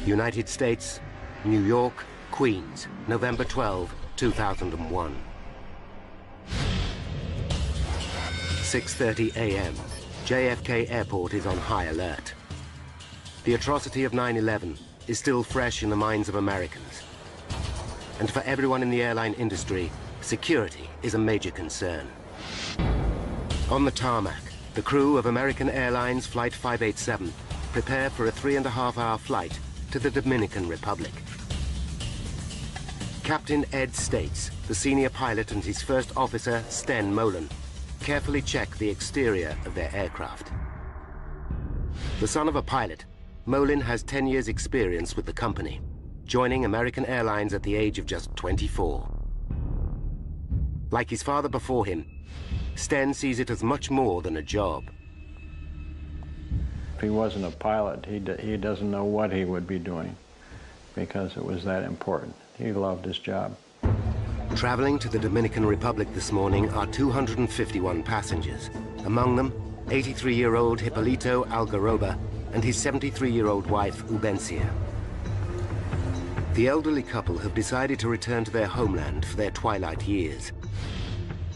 United States, New York, Queens, November 12, 2001. 6:30 a.m. JFK Airport is on high alert. The atrocity of 9/11 is still fresh in the minds of Americans. And for everyone in the airline industry, security is a major concern. On the tarmac, the crew of American Airlines Flight 587 prepare for a 3.5-hour flight to the Dominican Republic. Captain Ed States, the senior pilot, and his first officer, Sten Molen, carefully check the exterior of their aircraft. The son of a pilot, Molen has 10 years' experience with the company, joining American Airlines at the age of just 24. Like his father before him, Sten sees it as much more than a job. If he wasn't a pilot, he doesn't know what he would be doing because it was that important. He loved his job. Traveling to the Dominican Republic this morning are 251 passengers. Among them, 83-year-old Hipólito Algaroba and his 73-year-old wife, Ubencia. The elderly couple have decided to return to their homeland for their twilight years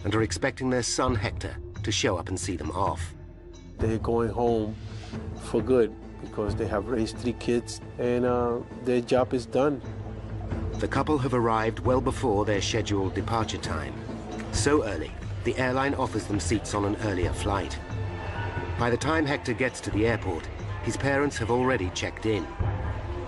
and are expecting their son, Hector, to show up and see them off. They're going home for good because they have raised 3 kids and their job is done. The couple have arrived well before their scheduled departure time. So early, the airline offers them seats on an earlier flight. By the time Hector gets to the airport, his parents have already checked in.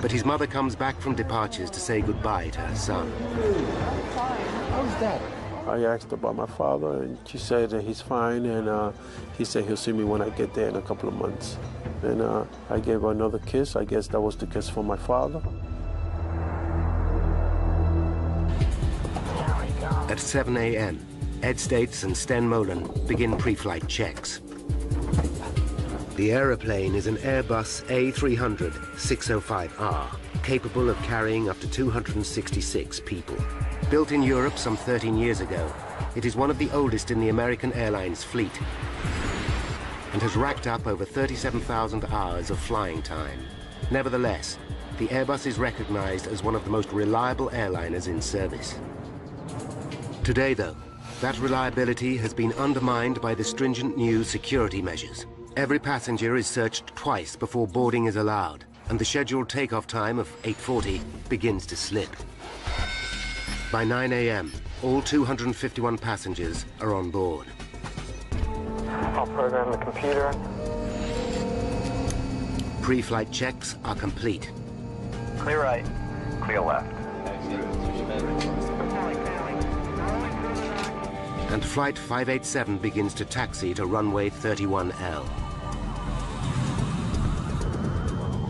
But his mother comes back from departures to say goodbye to her son. I'm fine. How's that? I asked about my father, and she said that he's fine, and he said he'll see me when I get there in a couple of months. And I gave her another kiss. I guess that was the kiss from my father. At 7 a.m., Ed States and Sten Molen begin pre-flight checks. The aeroplane is an Airbus A300-605R, capable of carrying up to 266 people. Built in Europe some 13 years ago, it is one of the oldest in the American Airlines fleet and has racked up over 37,000 hours of flying time. Nevertheless, the Airbus is recognized as one of the most reliable airliners in service. Today, though, that reliability has been undermined by the stringent new security measures. Every passenger is searched twice before boarding is allowed, and the scheduled takeoff time of 8:40 begins to slip. By 9 a.m., all 251 passengers are on board. I'll program the computer. Pre-flight checks are complete. Clear right. Clear left. And Flight 587 begins to taxi to runway 31L.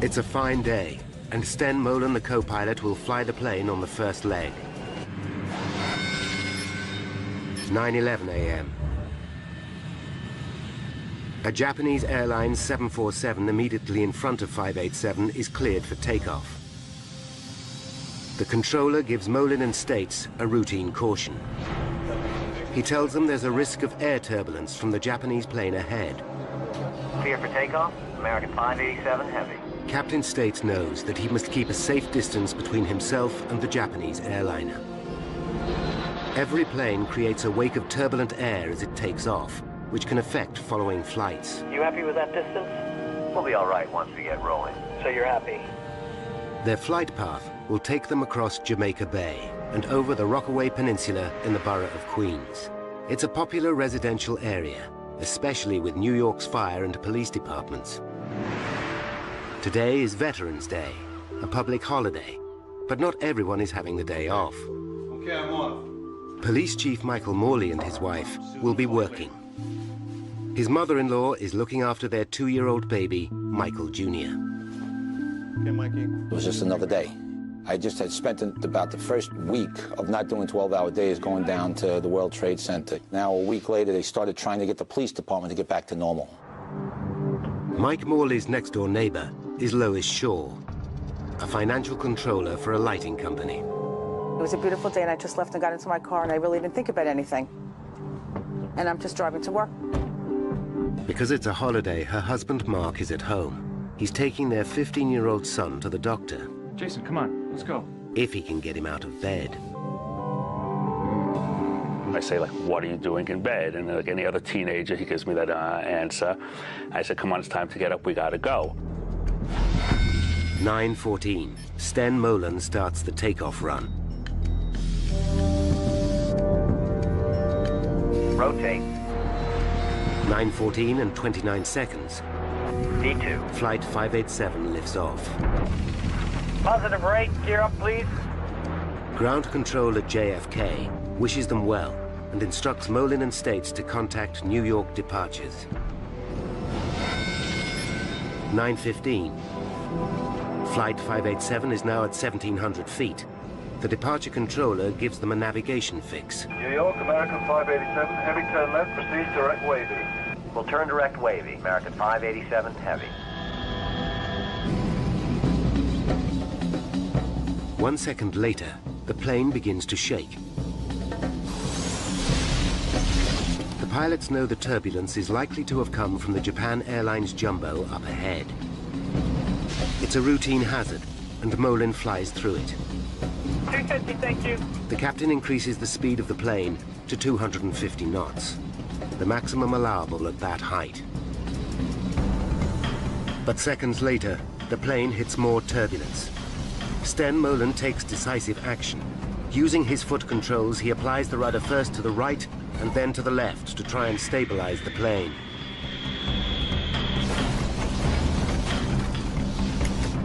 It's a fine day, and Sten Molen, the co-pilot, will fly the plane on the first leg. 9:11 a.m. A Japanese Airlines 747 immediately in front of 587 is cleared for takeoff. The controller gives Molen and States a routine caution. He tells them there's a risk of air turbulence from the Japanese plane ahead. Clear for takeoff. American 587 Heavy. Captain States knows that he must keep a safe distance between himself and the Japanese airliner. Every plane creates a wake of turbulent air as it takes off, which can affect following flights. You happy with that distance? We'll be all right once we get rolling. So you're happy? Their flight path will take them across Jamaica Bay and over the Rockaway Peninsula in the borough of Queens. It's a popular residential area, especially with New York's fire and police departments. Today is Veterans Day, a public holiday, but not everyone is having the day off. Okay, I'm off. Police Chief Michael Morley and his wife will be working. His mother-in-law is looking after their 2-year-old baby, Michael Jr. Okay, Mikey. It was just another day. I just had spent about the first week of not doing 12-hour days going down to the World Trade Center. Now, a week later, they started trying to get the police department to get back to normal. Mike Morley's next-door neighbor is Lois Shaw, a financial controller for a lighting company. It was a beautiful day, and I just left and got into my car, and I really didn't think about anything. And I'm just driving to work. Because it's a holiday, her husband Mark is at home. He's taking their 15-year-old son to the doctor. Jason, come on, let's go. If he can get him out of bed. I say, like, what are you doing in bed? And like any other teenager, he gives me that answer. I said, come on, it's time to get up, we gotta go. 9:14. Sten Molen starts the takeoff run. Rotate. 9:14 and 29 seconds. D2. Flight 587 lifts off. Positive rate, gear up, please. Ground control at JFK wishes them well and instructs Molen and States to contact New York departures. 9:15. Flight 587 is now at 1,700 feet. The departure controller gives them a navigation fix. New York, American 587, heavy turn left, proceed direct wavy. We'll turn direct wavy. American 587, heavy. 1 second later, the plane begins to shake. The pilots know the turbulence is likely to have come from the Japan Airlines jumbo up ahead. It's a routine hazard, and Molen flies through it. 250, thank you. The captain increases the speed of the plane to 250 knots, the maximum allowable at that height. But seconds later, the plane hits more turbulence. Sten Molen takes decisive action. Using his foot controls, he applies the rudder first to the right and then to the left to try and stabilize the plane.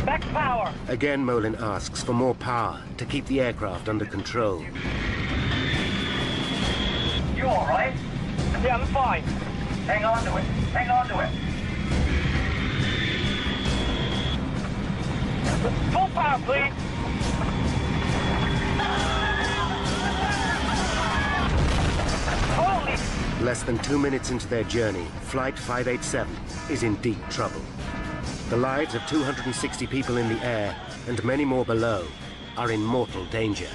Back power. Again, Molen asks for more power to keep the aircraft under control. You all right? Yeah, I'm fine. Hang on to it. Hang on to it. Full power, please. Holy! Less than 2 minutes into their journey, Flight 587 is in deep trouble. The lives of 260 people in the air and many more below are in mortal danger.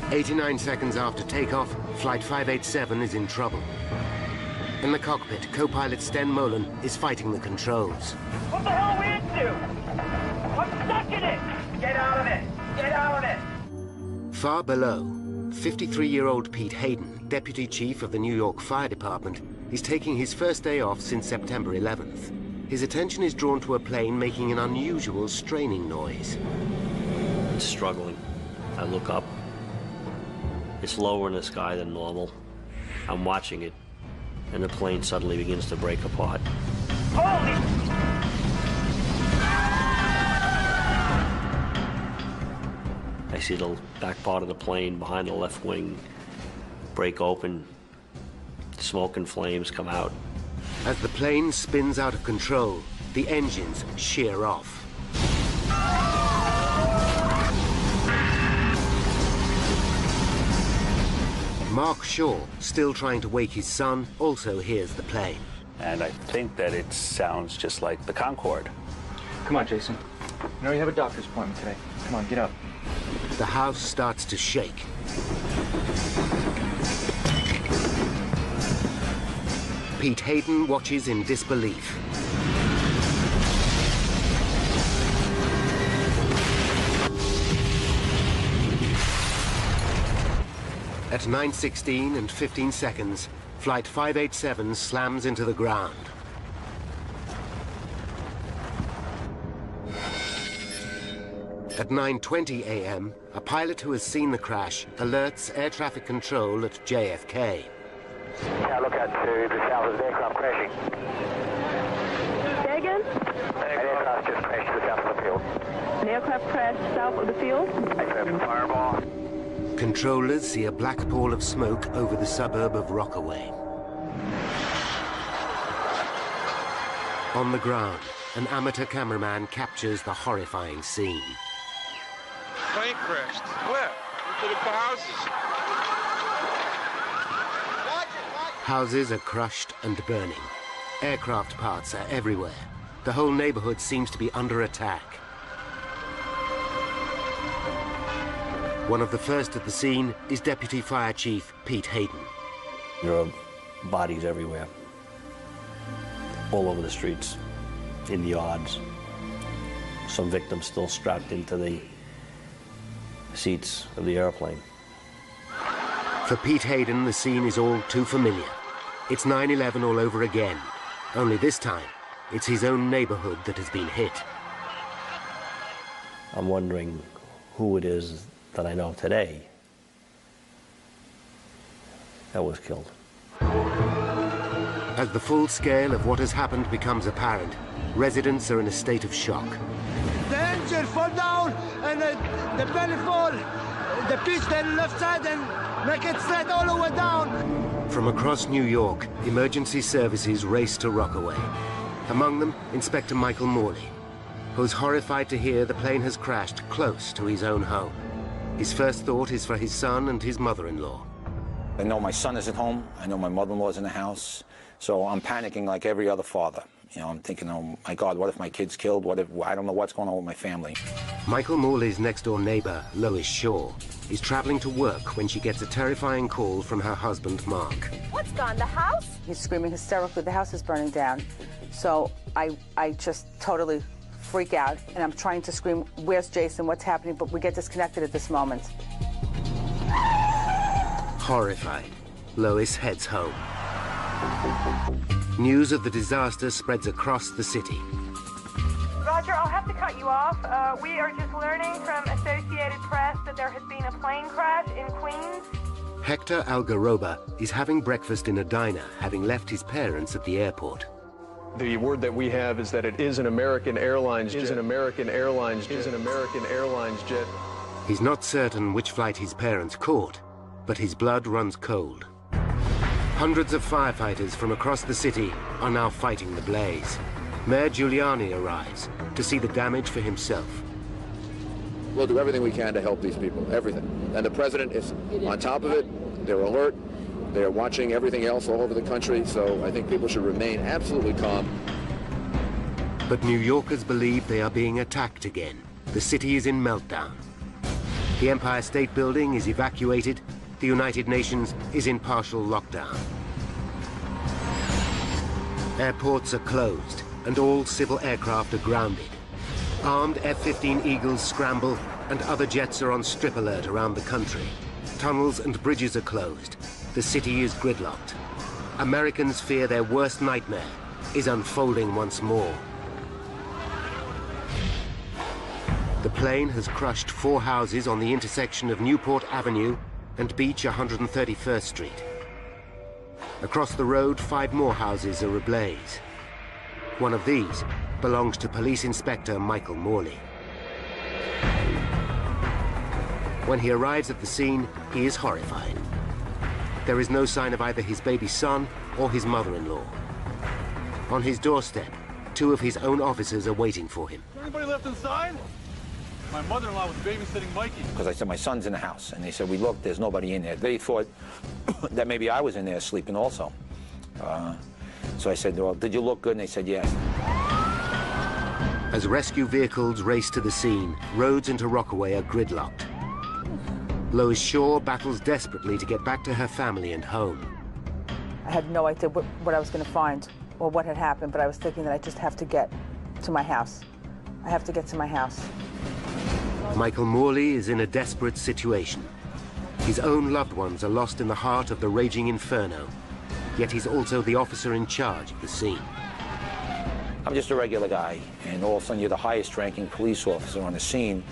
89 seconds after takeoff, Flight 587 is in trouble. In the cockpit, co-pilot Sten Molen is fighting the controls. What the hell are we into? I'm stuck in it! Get out of it! Get out of it! Far below, 53-year-old Pete Hayden, Deputy Chief of the New York Fire Department, is taking his first day off since September 11th. His attention is drawn to a plane making an unusual straining noise. It's struggling. I look up. It's lower in the sky than normal. I'm watching it, and the plane suddenly begins to break apart. Holy! I see the back part of the plane behind the left wing break open. Smoke and flames come out. As the plane spins out of control, the engines shear off. Mark Shaw, still trying to wake his son, also hears the plane. And I think that it sounds just like the Concorde. Come on, Jason. You know you have a doctor's appointment today. Come on, get up. The house starts to shake. Pete Hayden watches in disbelief. At 9:16 and 15 seconds, Flight 587 slams into the ground. At 9:20 a.m., a pilot who has seen the crash alerts air traffic control at JFK. Yeah, look out to the south of the aircraft crashing. Say again? An aircraft just crashed to the south of the field. An aircraft crashed south of the field? Aircraft fireball. Controllers see a black pall of smoke over the suburb of Rockaway. On the ground, an amateur cameraman captures the horrifying scene. Plane crashed. Where? Into the houses. Houses are crushed and burning. Aircraft parts are everywhere. The whole neighborhood seems to be under attack. One of the first at the scene is Deputy Fire Chief Pete Hayden. There are bodies everywhere, all over the streets, in the yards, some victims still strapped into the seats of the airplane. For Pete Hayden, the scene is all too familiar. It's 9/11 all over again, only this time it's his own neighborhood that has been hit. I'm wondering who it is that I know today that was killed. As the full scale of what has happened becomes apparent, residents are in a state of shock. The engine fall down and the belly fall, the piston left side and make it straight all the way down. From across New York, emergency services race to Rockaway. Among them, Inspector Michael Morley, who's horrified to hear the plane has crashed close to his own home. His first thought is for his son and his mother-in-law. I know my son isn't home. I know my mother-in-law's in the house. So I'm panicking like every other father. You know, I'm thinking, oh my God, what if my kid's killed? What if, I don't know what's going on with my family. Michael Morley's next-door neighbor, Lois Shaw, is traveling to work when she gets a terrifying call from her husband, Mark. What's gone, the house? He's screaming hysterically, the house is burning down. So I just totally freak out, and I'm trying to scream, where's Jason, what's happening? But we get disconnected at this moment. Horrified, Lois heads home. News of the disaster spreads across the city. Roger, I'll have to cut you off. We are just learning from Associated Press that there has been a plane crash in Queens. Hector Algaroba is having breakfast in a diner, having left his parents at the airport. The word that we have is that it is an American Airlines jet. He's not certain which flight his parents caught, but his blood runs cold. Hundreds of firefighters from across the city are now fighting the blaze. Mayor Giuliani arrives to see the damage for himself. We'll do everything we can to help these people, everything. And the president is on top of it. They're alert. They're watching everything else all over the country, so I think people should remain absolutely calm. But New Yorkers believe they are being attacked again. The city is in meltdown. The Empire State Building is evacuated. The United Nations is in partial lockdown. Airports are closed, and all civil aircraft are grounded. Armed F-15 Eagles scramble, and other jets are on strip alert around the country. Tunnels and bridges are closed. The city is gridlocked. Americans fear their worst nightmare is unfolding once more. The plane has crushed 4 houses on the intersection of Newport Avenue and Beach 131st Street. Across the road, 5 more houses are ablaze. One of these belongs to Police Inspector Michael Morley. When he arrives at the scene, he is horrified. There is no sign of either his baby son or his mother-in-law. On his doorstep, 2 of his own officers are waiting for him. Anybody left inside? My mother-in-law was babysitting Mikey. Because I said, my son's in the house. And they said, we looked, there's nobody in there. They thought that maybe I was in there sleeping also. So I said, well, did you look good? And they said, yes. As rescue vehicles race to the scene, roads into Rockaway are gridlocked. Lois Shaw battles desperately to get back to her family and home. I had no idea what I was going to find or what had happened, but I was thinking that I just have to get to my house. I have to get to my house. Michael Morley is in a desperate situation. His own loved ones are lost in the heart of the raging inferno, yet he's also the officer in charge of the scene. I'm just a regular guy, and all of a sudden you're the highest-ranking police officer on the scene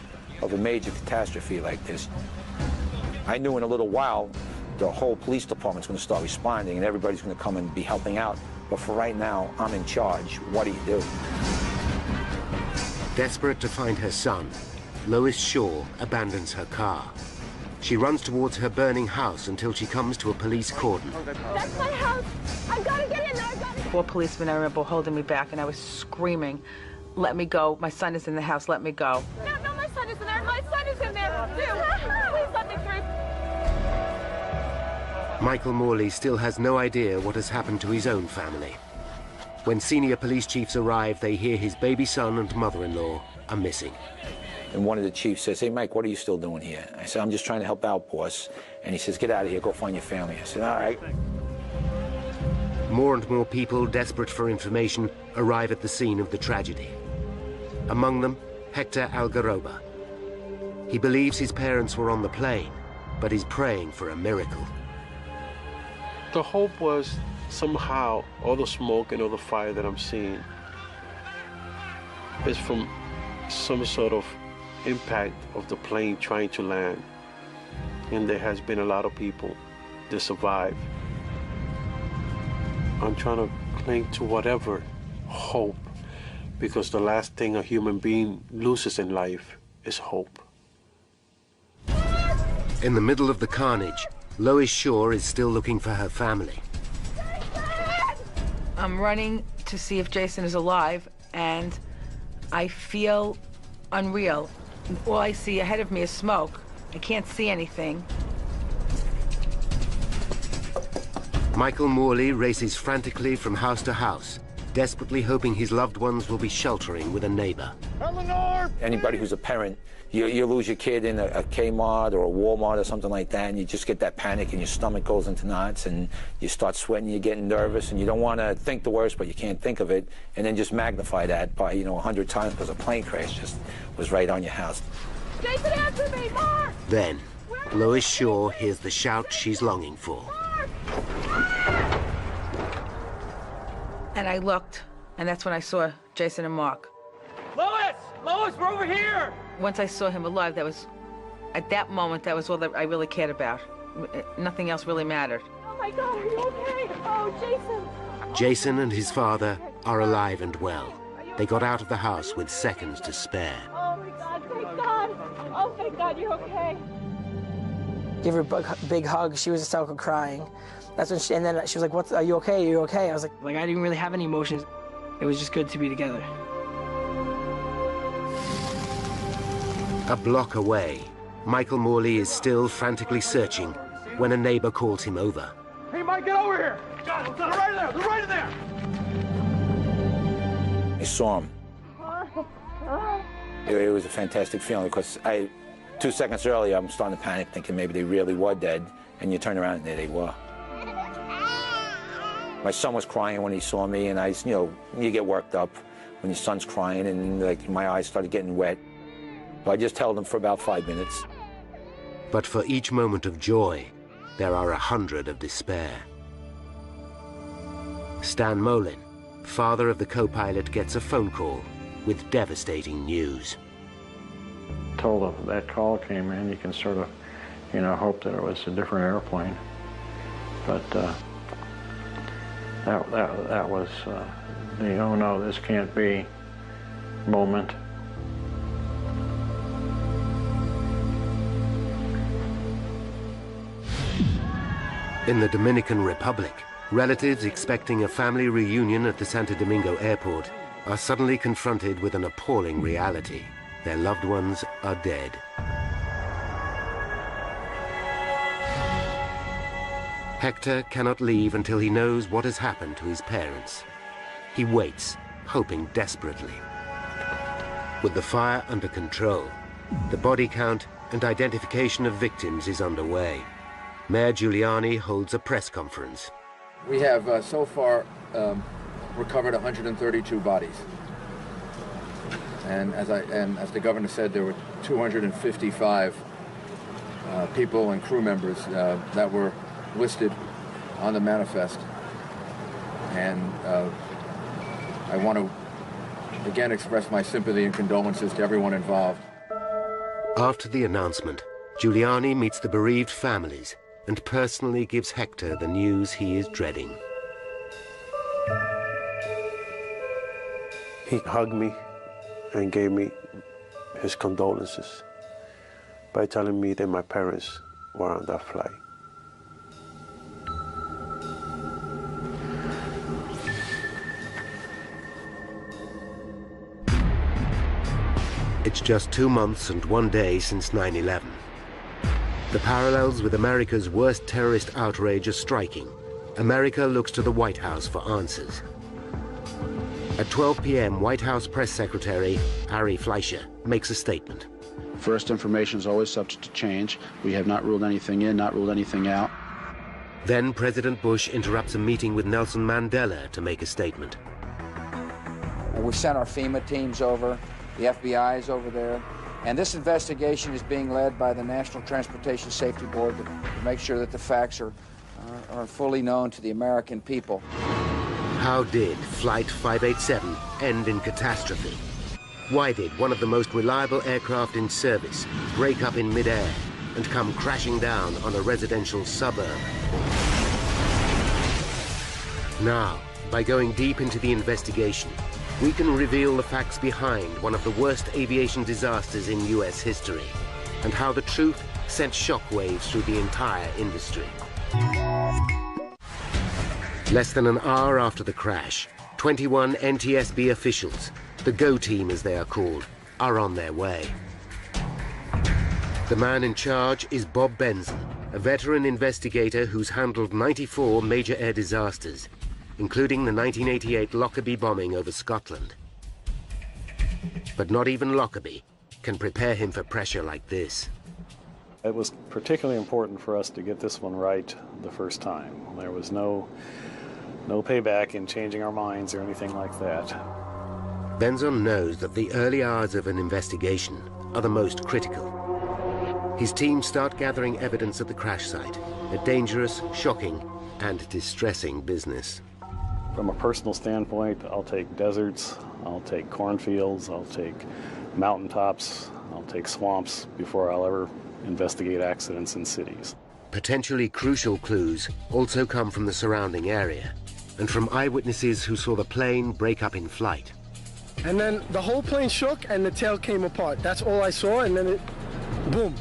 of a major catastrophe like this. I knew in a little while the whole police department's going to start responding and everybody's going to come and be helping out. But for right now, I'm in charge. What do you do? Desperate to find her son, Lois Shaw abandons her car. She runs towards her burning house until she comes to a police cordon. That's my house. I've got to get in there. I've got to... 4 policemen, I remember, holding me back, and I was screaming, let me go. My son is in the house. Let me go. No, my son is in there. My son is in there, too. Please let me through. Michael Morley still has no idea what has happened to his own family. When senior police chiefs arrive, they hear his baby son and mother-in-law are missing. And one of the chiefs says, hey, Mike, what are you still doing here? I said, I'm just trying to help out, boss. And he says, get out of here, go find your family. I said, all right. More and more people, desperate for information, arrive at the scene of the tragedy. Among them, Hector Algaroba. He believes his parents were on the plane, but he's praying for a miracle. The hope was somehow all the smoke and all the fire that I'm seeing is from some sort of impact of the plane trying to land. And there has been a lot of people that survive. I'm trying to cling to whatever hope, because the last thing a human being loses in life is hope. In the middle of the carnage, Lois Shaw is still looking for her family. I'm running to see if Jason is alive, and I feel unreal. All I see ahead of me is smoke. I can't see anything. Michael Morley races frantically from house to house, desperately hoping his loved ones will be sheltering with a neighbor. Eleanor! Anybody who's a parent, you lose your kid in a Kmart or a Walmart or something like that, and you just get that panic and your stomach goes into knots and you start sweating, you're getting nervous, and you don't want to think the worst, but you can't think of it, and then just magnify that by, 100 times because a plane crash just was right on your house. Jason, answer me, Mark! Then, Lois Shaw hears the shout she's longing for. And I looked, and that's when I saw Jason and Mark. Lois! Lois, we're over here! Once I saw him alive, at that moment, that was all that I really cared about. Nothing else really mattered. Oh my God, are you okay? Oh, Jason! Jason and his father are alive and well. They got out of the house with seconds to spare. Oh my God, thank God! Oh, thank God, you're okay. Give her a big hug. She was hysterical crying. That's when and then she was like, "What? Are you okay? Are you okay?" I was like I didn't really have any emotions. It was just good to be together. A block away, Michael Morley is still frantically searching when a neighbor calls him over. Hey, Mike, get over here! They're right there! They're right there! I saw him. It was a fantastic feeling because 2 seconds earlier, I'm starting to panic, thinking maybe they really were dead, and you turn around and there they were. My son was crying when he saw me, and you get worked up when your son's crying, and my eyes started getting wet. So I just held him for about 5 minutes. But for each moment of joy, there are 100 of despair. Stan Molin, father of the co-pilot, gets a phone call with devastating news. Told him that call came in, you can sort of, hope that it was a different airplane. But that was the oh no, this can't be moment. In the Dominican Republic, relatives expecting a family reunion at the Santo Domingo airport are suddenly confronted with an appalling reality. Their loved ones are dead. Hector cannot leave until he knows what has happened to his parents. He waits, hoping desperately. With the fire under control, the body count and identification of victims is underway. Mayor Giuliani holds a press conference. We have so far recovered 132 bodies. And as the governor said, there were 255 people and crew members that were listed on the manifest. And I want to again express my sympathy and condolences to everyone involved. After the announcement, Giuliani meets the bereaved families and personally gives Hector the news he is dreading. He hugged me and gave me his condolences by telling me that my parents were on that flight. It's just 2 months and 1 day since 9/11. The parallels with America's worst terrorist outrage are striking. America looks to the White House for answers. At 12 p.m., White House Press Secretary Ari Fleischer makes a statement. First, information is always subject to change. We have not ruled anything in, not ruled anything out. Then President Bush interrupts a meeting with Nelson Mandela to make a statement. We sent our FEMA teams over. The FBI is over there. And this investigation is being led by the National Transportation Safety Board to make sure that the facts are fully known to the American people. How did Flight 587 end in catastrophe? Why did one of the most reliable aircraft in service break up in midair and come crashing down on a residential suburb? Now, by going deep into the investigation, we can reveal the facts behind one of the worst aviation disasters in US history, and how the truth sent shockwaves through the entire industry. Less than an hour after the crash, 21 NTSB officials, the GO team as they are called, are on their way. The man in charge is Bob Benson, a veteran investigator who's handled 94 major air disasters, including the 1988 Lockerbie bombing over Scotland. But not even Lockerbie can prepare him for pressure like this. It was particularly important for us to get this one right the first time. There was no payback in changing our minds or anything like that. Benson knows that the early hours of an investigation are the most critical. His team start gathering evidence at the crash site, a dangerous, shocking, and distressing business. From a personal standpoint, I'll take deserts, I'll take cornfields, I'll take mountaintops, I'll take swamps before I'll ever investigate accidents in cities. Potentially crucial clues also come from the surrounding area and from eyewitnesses who saw the plane break up in flight. And then the whole plane shook and the tail came apart. That's all I saw, and then it, boom.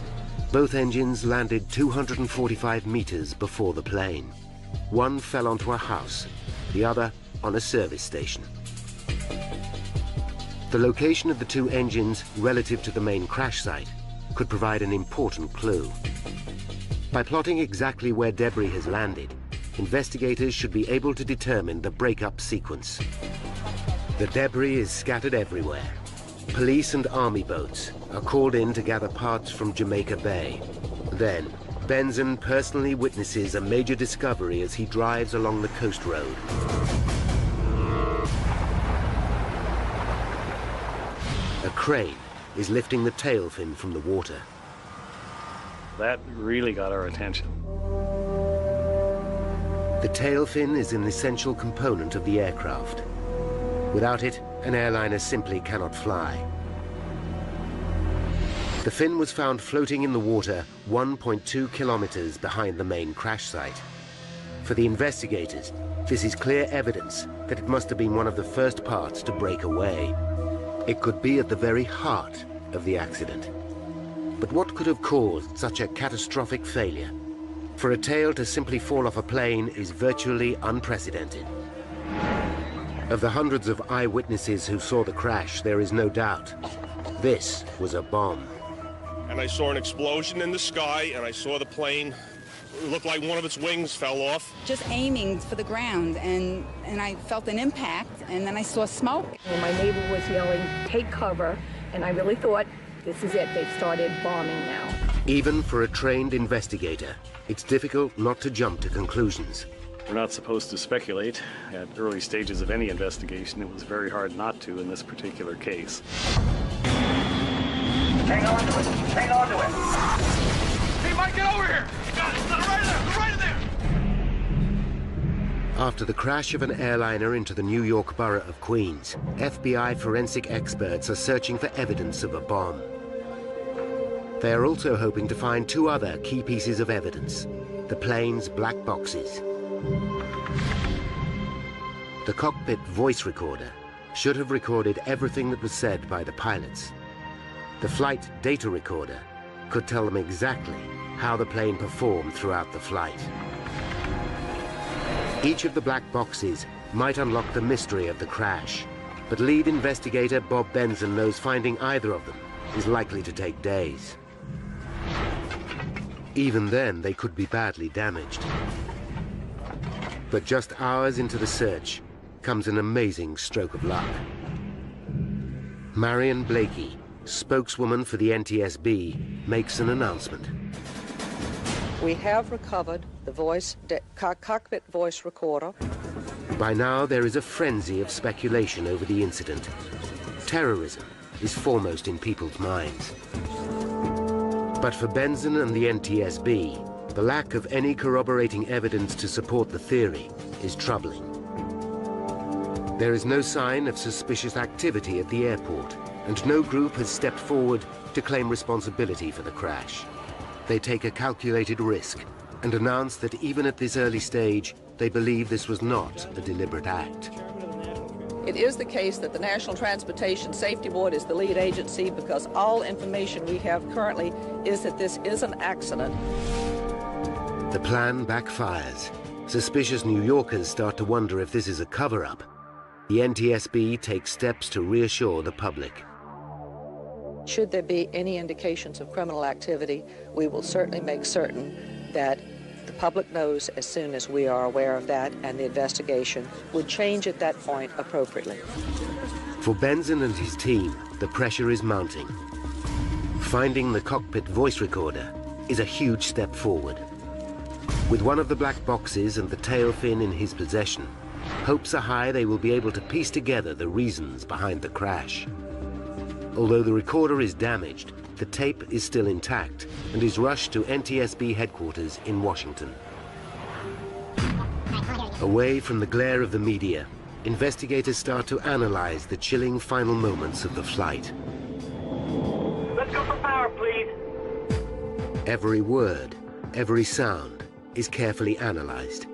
Both engines landed 245 meters before the plane. One fell onto a house, the other on a service station. The location of the two engines relative to the main crash site could provide an important clue. By plotting exactly where debris has landed, investigators should be able to determine the breakup sequence. The debris is scattered everywhere. Police and army boats are called in to gather parts from Jamaica Bay. Then, Benson personally witnesses a major discovery as he drives along the coast road. A crane is lifting the tail fin from the water. That really got our attention. The tail fin is an essential component of the aircraft. Without it, an airliner simply cannot fly. The fin was found floating in the water 1.2 kilometers behind the main crash site. For the investigators, this is clear evidence that it must have been one of the first parts to break away. It could be at the very heart of the accident. But what could have caused such a catastrophic failure? For a tail to simply fall off a plane is virtually unprecedented. Of the hundreds of eyewitnesses who saw the crash, there is no doubt. This was a bomb. And I saw an explosion in the sky, and I saw the plane. It looked like one of its wings fell off. Just aiming for the ground, and I felt an impact, and then I saw smoke. Well, my neighbor was yelling, "Take cover," and I really thought, this is it, they've started bombing now. Even for a trained investigator, it's difficult not to jump to conclusions. We're not supposed to speculate. At early stages of any investigation, it was very hard not to in this particular case. Hang on to it. Hang on to it. Hey, Mike, get over here. You got it. Right there. Right there. After the crash of an airliner into the New York borough of Queens, FBI forensic experts are searching for evidence of a bomb. They are also hoping to find two other key pieces of evidence: the plane's black boxes. The cockpit voice recorder should have recorded everything that was said by the pilots. The flight data recorder could tell them exactly how the plane performed throughout the flight. Each of the black boxes might unlock the mystery of the crash, but lead investigator Bob Benson knows finding either of them is likely to take days. Even then, they could be badly damaged. But just hours into the search comes an amazing stroke of luck. Marion Blakey, spokeswoman for the NTSB, makes an announcement. We have recovered the cockpit voice recorder. By now, there is a frenzy of speculation over the incident. Terrorism, is foremost in people's minds. But for Benson and the NTSB, the lack of any corroborating evidence to support the theory is troubling. There is no sign of suspicious activity at the airport, and no group has stepped forward to claim responsibility for the crash. They take a calculated risk and announce that even at this early stage, they believe this was not a deliberate act. It is the case that the National Transportation Safety Board is the lead agency because all information we have currently is that this is an accident. The plan backfires. Suspicious New Yorkers start to wonder if this is a cover-up. The NTSB takes steps to reassure the public. Should there be any indications of criminal activity, we will certainly make certain that the public knows as soon as we are aware of that, and the investigation would change at that point appropriately. For Benson and his team, the pressure is mounting. Finding the cockpit voice recorder is a huge step forward. With one of the black boxes and the tail fin in his possession, hopes are high they will be able to piece together the reasons behind the crash. Although the recorder is damaged, the tape is still intact and is rushed to NTSB headquarters in Washington. Away from the glare of the media, investigators start to analyze the chilling final moments of the flight. Let's go for power, please. Every word, every sound is carefully analyzed.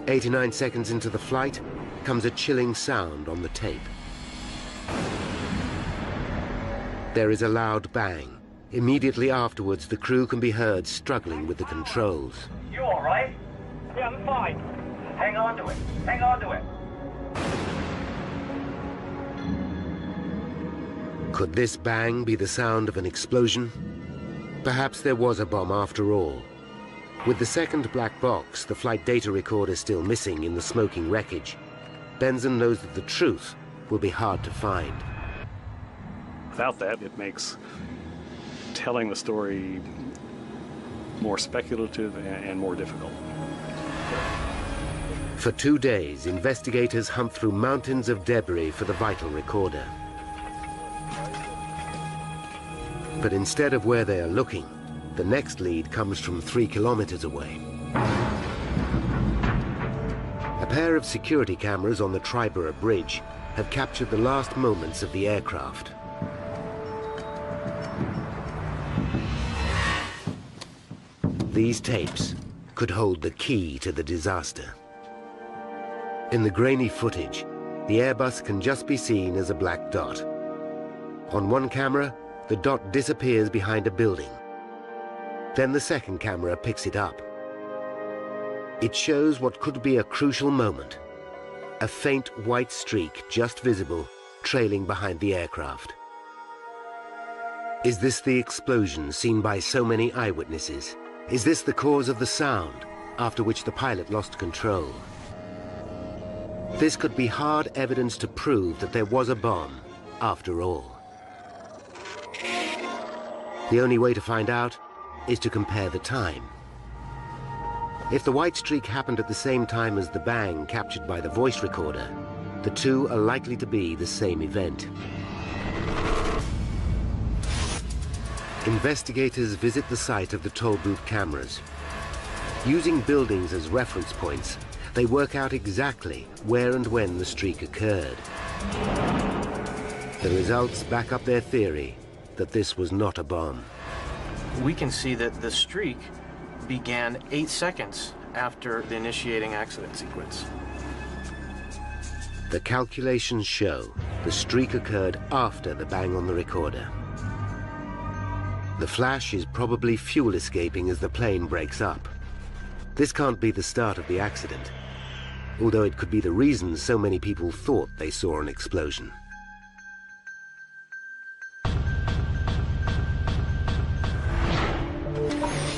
89 seconds into the flight comes a chilling sound on the tape. There is a loud bang. Immediately afterwards, the crew can be heard struggling with the controls. You all right? Yeah, I'm fine. Hang on to it. Hang on to it. Could this bang be the sound of an explosion? Perhaps there was a bomb after all. With the second black box, the flight data recorder still missing in the smoking wreckage, Benson knows that the truth will be hard to find. Without that, it makes telling the story more speculative and more difficult. For 2 days, investigators hunt through mountains of debris for the vital recorder. But instead of where they are looking, the next lead comes from 3 kilometers away. A pair of security cameras on the Triborough Bridge have captured the last moments of the aircraft. These tapes could hold the key to the disaster. In the grainy footage, the Airbus can just be seen as a black dot. On one camera, the dot disappears behind a building. Then the second camera picks it up. It shows what could be a crucial moment. A faint white streak just visible, trailing behind the aircraft. Is this the explosion seen by so many eyewitnesses? Is this the cause of the sound, after which the pilot lost control? This could be hard evidence to prove that there was a bomb, after all. The only way to find out is to compare the time. If the white streak happened at the same time as the bang captured by the voice recorder, the two are likely to be the same event. Investigators visit the site of the toll booth cameras. Using buildings as reference points, they work out exactly where and when the streak occurred. The results back up their theory that this was not a bomb. We can see that the streak began 8 seconds after the initiating accident sequence. The calculations show the streak occurred after the bang on the recorder. The flash is probably fuel escaping as the plane breaks up. This can't be the start of the accident, although it could be the reason so many people thought they saw an explosion.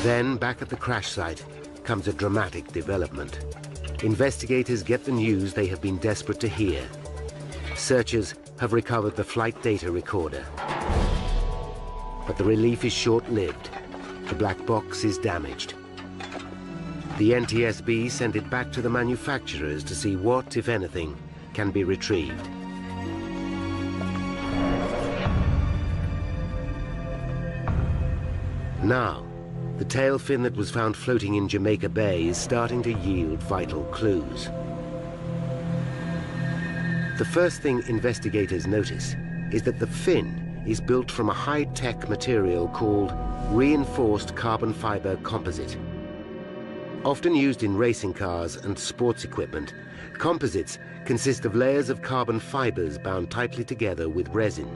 Then, back at the crash site, comes a dramatic development. Investigators get the news they have been desperate to hear. Searchers have recovered the flight data recorder. But the relief is short-lived. The black box is damaged. The NTSB sent it back to the manufacturers to see what, if anything, can be retrieved. Now, the tail fin that was found floating in Jamaica Bay is starting to yield vital clues. The first thing investigators notice is that the fin is built from a high-tech material called reinforced carbon fiber composite. Often used in racing cars and sports equipment, composites consist of layers of carbon fibers bound tightly together with resin.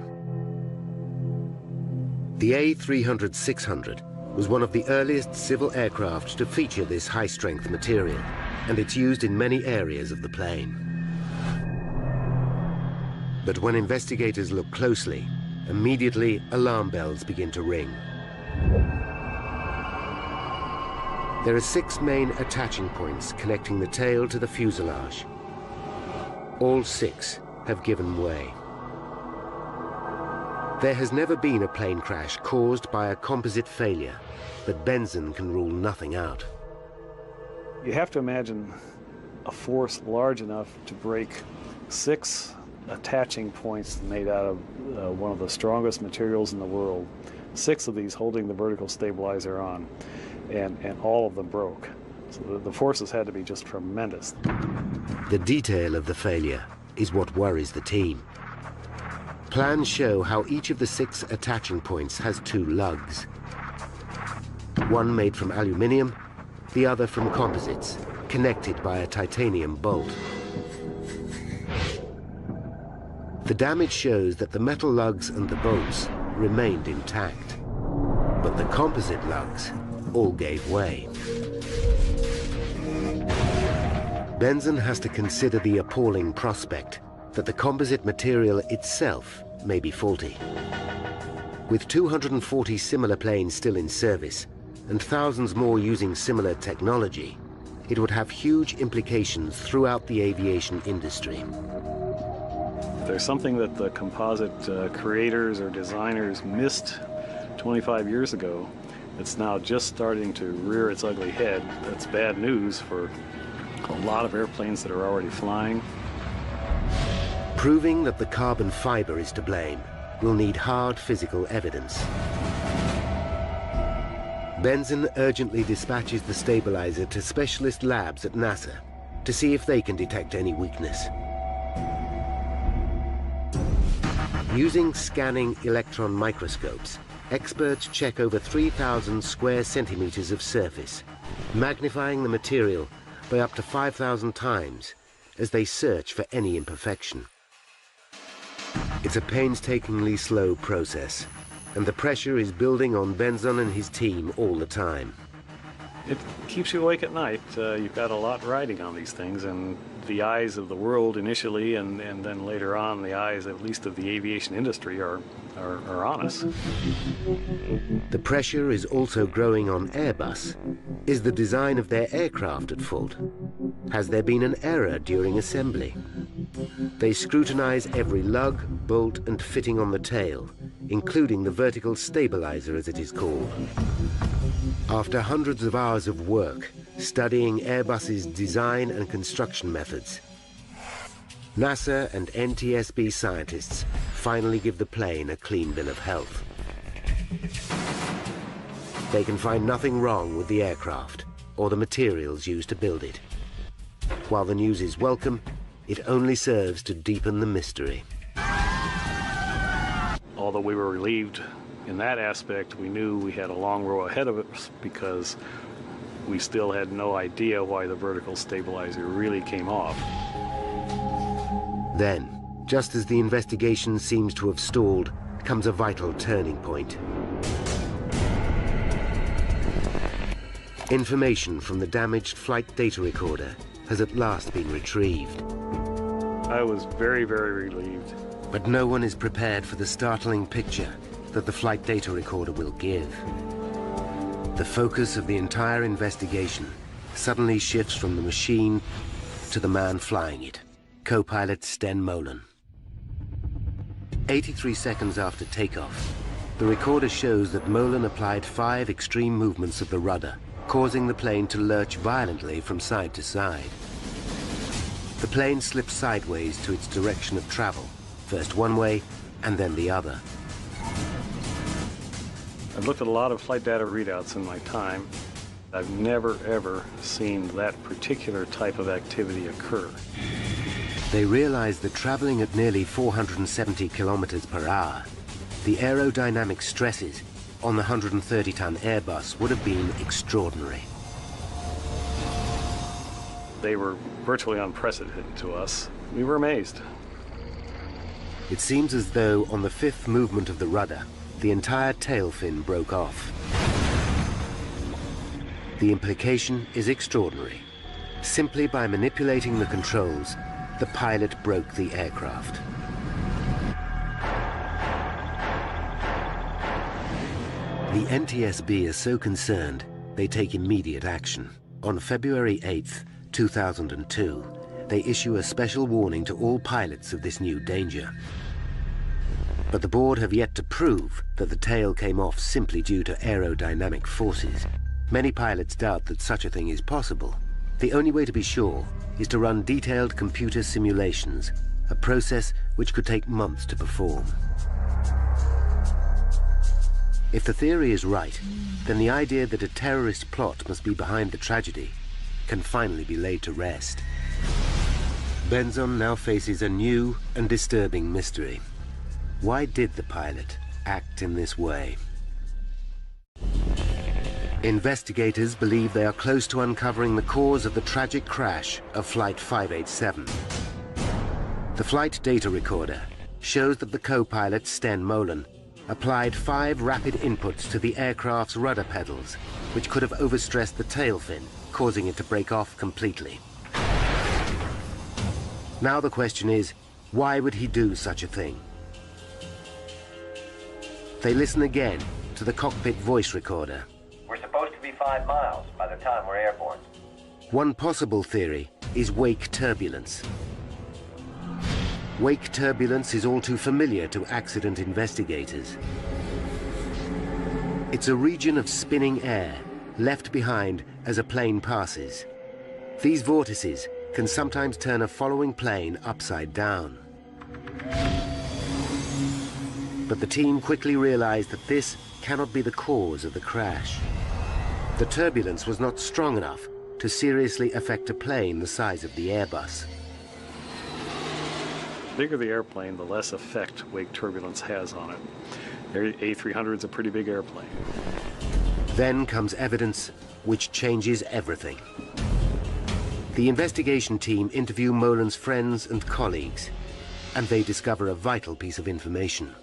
The A300-600 was one of the earliest civil aircraft to feature this high-strength material, and it's used in many areas of the plane. But when investigators look closely, immediately alarm bells begin to ring. There are 6 main attaching points connecting the tail to the fuselage. All 6 have given way. There has never been a plane crash caused by a composite failure, but Benson can rule nothing out. You have to imagine a force large enough to break 6 attaching points made out of one of the strongest materials in the world. 6 of these holding the vertical stabilizer on, and all of them broke. So the forces had to be just tremendous. The detail of the failure is what worries the team. Plans show how each of the 6 attaching points has 2 lugs. One made from aluminium, the other from composites, connected by a titanium bolt. The damage shows that the metal lugs and the bolts remained intact, but the composite lugs all gave way. Benson has to consider the appalling prospect that the composite material itself may be faulty. With 240 similar planes still in service and thousands more using similar technology, it would have huge implications throughout the aviation industry. There's something that the composite creators or designers missed 25 years ago that's now just starting to rear its ugly head. That's bad news for a lot of airplanes that are already flying. Proving that the carbon fiber is to blame will need hard physical evidence. Benson urgently dispatches the stabilizer to specialist labs at NASA to see if they can detect any weakness. Using scanning electron microscopes, experts check over 3,000 square centimeters of surface, magnifying the material by up to 5,000 times as they search for any imperfection. It's a painstakingly slow process, and the pressure is building on Benson and his team all the time. It keeps you awake at night. You've got a lot riding on these things, and the eyes of the world initially, and then later on, the eyes at least of the aviation industry are on us. The pressure is also growing on Airbus. Is the design of their aircraft at fault? Has there been an error during assembly? They scrutinize every lug, bolt, and fitting on the tail, including the vertical stabilizer, as it is called. After hundreds of hours of work studying Airbus's design and construction methods, NASA and NTSB scientists finally give the plane a clean bill of health. They can find nothing wrong with the aircraft or the materials used to build it. While the news is welcome, it only serves to deepen the mystery. Although we were relieved in that aspect, we knew we had a long row ahead of us because we still had no idea why the vertical stabilizer really came off. Then, just as the investigation seems to have stalled, comes a vital turning point. Information from the damaged flight data recorder has at last been retrieved. I was very, very relieved. But no one is prepared for the startling picture that the flight data recorder will give. The focus of the entire investigation suddenly shifts from the machine to the man flying it, co-pilot Sten Molen. 83 seconds after takeoff, the recorder shows that Molen applied 5 extreme movements of the rudder, causing the plane to lurch violently from side to side. The plane slips sideways to its direction of travel, first one way and then the other. I've looked at a lot of flight data readouts in my time. I've never, ever seen that particular type of activity occur. They realized that traveling at nearly 470 kilometers per hour, the aerodynamic stresses on the 130-ton Airbus would have been extraordinary. They were virtually unprecedented to us. We were amazed. It seems as though on the fifth movement of the rudder, the entire tail fin broke off. The implication is extraordinary. Simply by manipulating the controls, the pilot broke the aircraft. The NTSB is so concerned, they take immediate action. On February 8th, 2002, they issue a special warning to all pilots of this new danger. But the board have yet to prove that the tail came off simply due to aerodynamic forces. Many pilots doubt that such a thing is possible. The only way to be sure is to run detailed computer simulations, a process which could take months to perform. If the theory is right, then the idea that a terrorist plot must be behind the tragedy can finally be laid to rest. Benzon now faces a new and disturbing mystery. Why did the pilot act in this way? Investigators believe they are close to uncovering the cause of the tragic crash of Flight 587. The flight data recorder shows that the co-pilot, Sten Molen, applied 5 rapid inputs to the aircraft's rudder pedals, which could have overstressed the tail fin, causing it to break off completely. Now the question is, why would he do such a thing? They listen again to the cockpit voice recorder. We're supposed to be 5 miles by the time we're airborne. One possible theory is wake turbulence. Wake turbulence is all too familiar to accident investigators. It's a region of spinning air left behind as a plane passes. These vortices can sometimes turn a following plane upside down. But the team quickly realized that this cannot be the cause of the crash. The turbulence was not strong enough to seriously affect a plane the size of the Airbus. The bigger the airplane, the less effect wake turbulence has on it. The A300 is a pretty big airplane. Then comes evidence which changes everything. The investigation team interview Molen's friends and colleagues, and they discover a vital piece of information.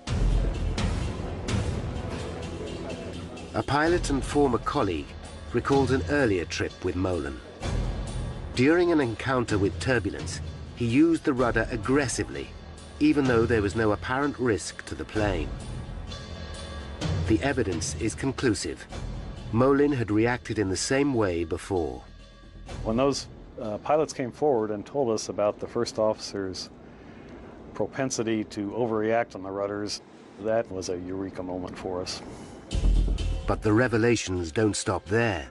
A pilot and former colleague recalls an earlier trip with Molen. During an encounter with turbulence, he used the rudder aggressively, even though there was no apparent risk to the plane. The evidence is conclusive. Molen had reacted in the same way before. When those pilots came forward and told us about the first officer's propensity to overreact on the rudders, that was a eureka moment for us. But the revelations don't stop there.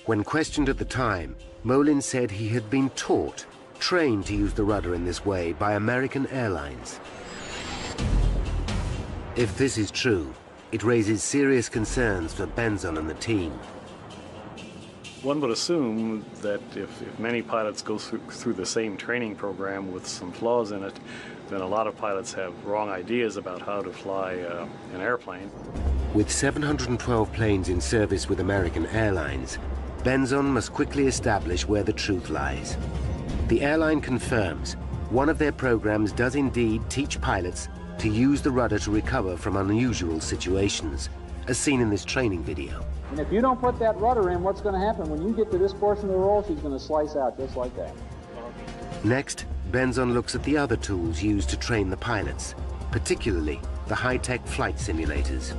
When questioned at the time, Molen said he had been trained to use the rudder in this way by American Airlines. If this is true, it raises serious concerns for Benzon and the team. One would assume that if many pilots go through the same training program with some flaws in it, then a lot of pilots have wrong ideas about how to fly an airplane. With 712 planes in service with American Airlines, Benzon must quickly establish where the truth lies. The airline confirms one of their programs does indeed teach pilots to use the rudder to recover from unusual situations, as seen in this training video. And if you don't put that rudder in, what's going to happen? When you get to this portion of the roll, she's going to slice out just like that. Next, Benzon looks at the other tools used to train the pilots, particularly the high-tech flight simulators.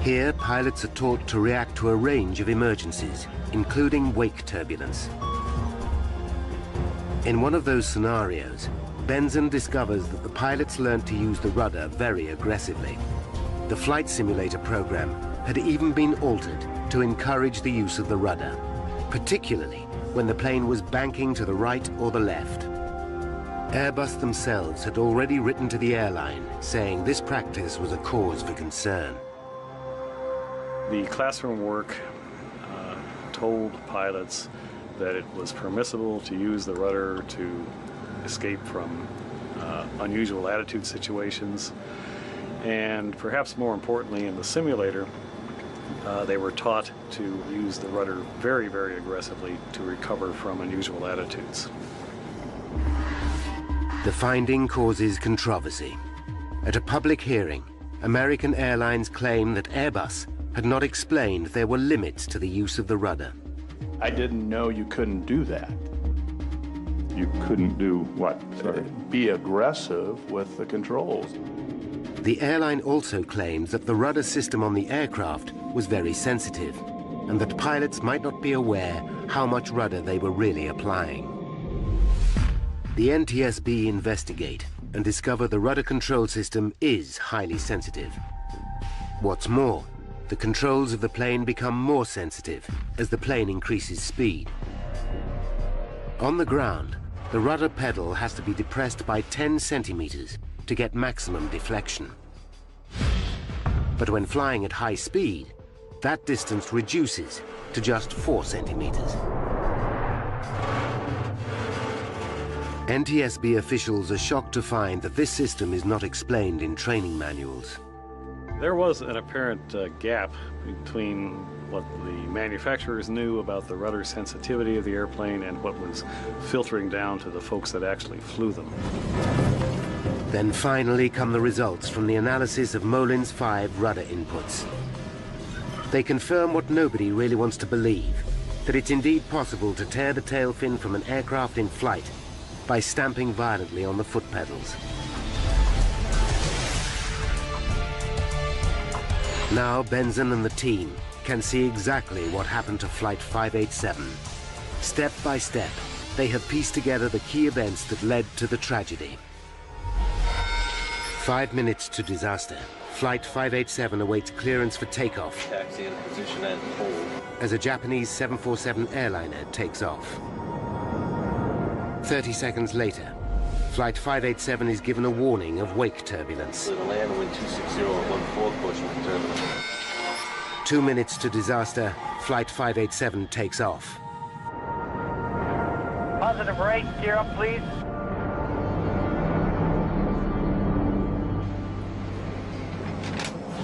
Here, pilots are taught to react to a range of emergencies, including wake turbulence. In one of those scenarios, Benzon discovers that the pilots learned to use the rudder very aggressively. The flight simulator program had even been altered to encourage the use of the rudder, particularly when the plane was banking to the right or the left. Airbus themselves had already written to the airline saying this practice was a cause for concern. The classroom work told pilots that it was permissible to use the rudder to escape from unusual attitude situations, and perhaps more importantly in the simulator, they were taught to use the rudder very, very aggressively to recover from unusual attitudes. The finding causes controversy. At a public hearing, American Airlines claimed that Airbus had not explained there were limits to the use of the rudder. I didn't know you couldn't do that. You couldn't do what? Sorry. Be aggressive with the controls. The airline also claims that the rudder system on the aircraft was very sensitive, and that pilots might not be aware how much rudder they were really applying. The NTSB investigate and discover the rudder control system is highly sensitive. What's more, the controls of the plane become more sensitive as the plane increases speed. On the ground, the rudder pedal has to be depressed by 10 centimeters to get maximum deflection. But when flying at high speed, that distance reduces to just 4 centimeters. NTSB officials are shocked to find that this system is not explained in training manuals. There was an apparent gap between what the manufacturers knew about the rudder sensitivity of the airplane and what was filtering down to the folks that actually flew them. Then finally come the results from the analysis of Molin's 5 rudder inputs. They confirm what nobody really wants to believe, that it's indeed possible to tear the tail fin from an aircraft in flight by stamping violently on the foot pedals. Now Benson and the team can see exactly what happened to Flight 587. Step by step, they have pieced together the key events that led to the tragedy. 5 minutes to disaster. Flight 587 awaits clearance for takeoff. Taxi in position and hold. As a Japanese 747 airliner takes off. 30 seconds later, Flight 587 is given a warning of wake turbulence. The land wind 260 at 1/4 pushing the turbulence. 2 minutes to disaster, Flight 587 takes off. Positive rate, gear up please.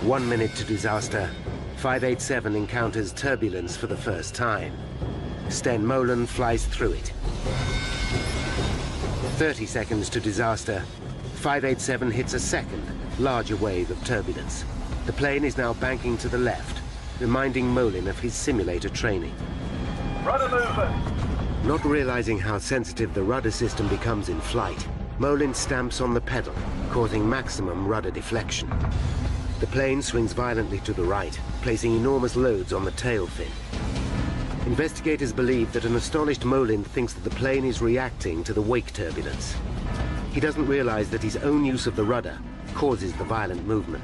One minute to disaster, 587 encounters turbulence for the first time. Sten Molen flies through it. 30 seconds to disaster, 587 hits a second, larger wave of turbulence. The plane is now banking to the left, reminding Molen of his simulator training. Rudder movement. Not realizing how sensitive the rudder system becomes in flight, Molen stamps on the pedal, causing maximum rudder deflection. The plane swings violently to the right, placing enormous loads on the tail fin. Investigators believe that an astonished Molen thinks that the plane is reacting to the wake turbulence. He doesn't realize that his own use of the rudder causes the violent movement.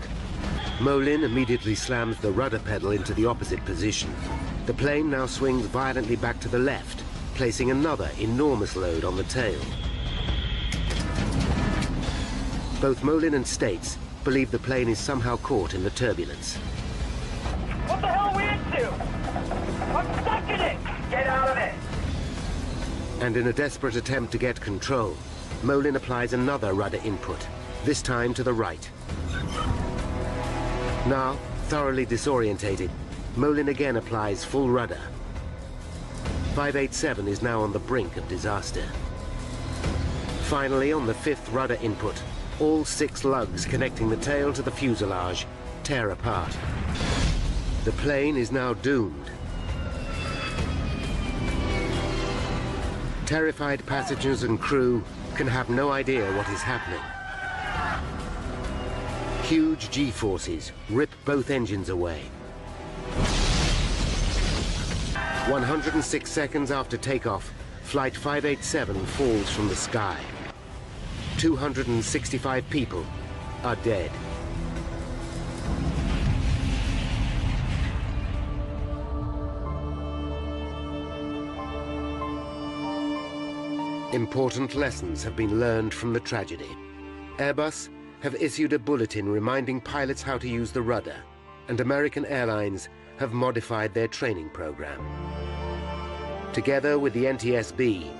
Molen immediately slams the rudder pedal into the opposite position. The plane now swings violently back to the left, placing another enormous load on the tail. Both Molen and States believe the plane is somehow caught in the turbulence. What the hell are we into? I'm stuck in it! Get out of it! And in a desperate attempt to get control, Molen applies another rudder input, this time to the right. Now, thoroughly disorientated, Molen again applies full rudder. 587 is now on the brink of disaster. Finally, on the 5th rudder input, all 6 lugs connecting the tail to the fuselage tear apart. The plane is now doomed. Terrified passengers and crew can have no idea what is happening. Huge G-forces rip both engines away. 106 seconds after takeoff, Flight 587 falls from the sky. 265 people are dead. Important lessons have been learned from the tragedy. Airbus have issued a bulletin reminding pilots how to use the rudder, and American Airlines have modified their training program. Together with the NTSB,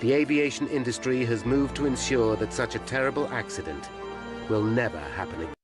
the aviation industry has moved to ensure that such a terrible accident will never happen again.